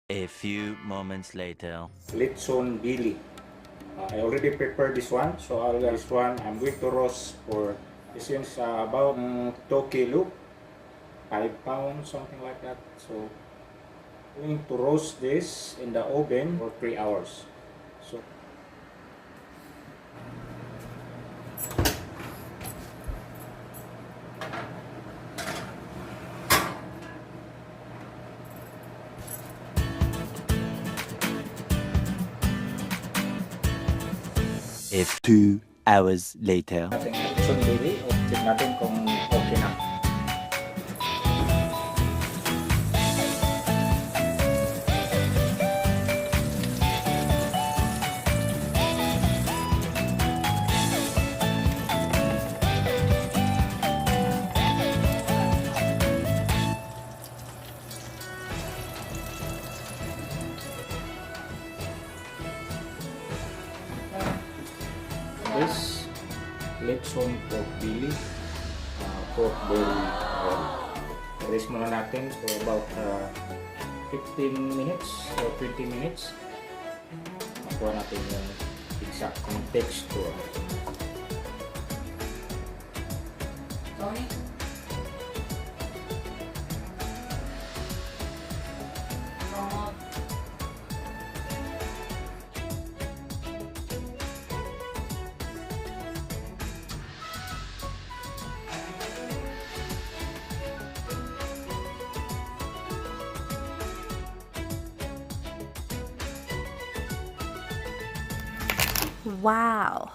A few moments later. Lechon Billy. I already prepared this one, so this one I'm going to roast for this is about 2 kilo, 5 pounds, something like that. So I'm going to roast this in the oven for 3 hours. So If 2 hours later. ating Lechon Billy, check natin kung okay na. This Lechon pork belly, pork belly. Rest muna natin for about 15 minutes or 20 minutes. Makuha natin yung exact texture. Tony? Wow.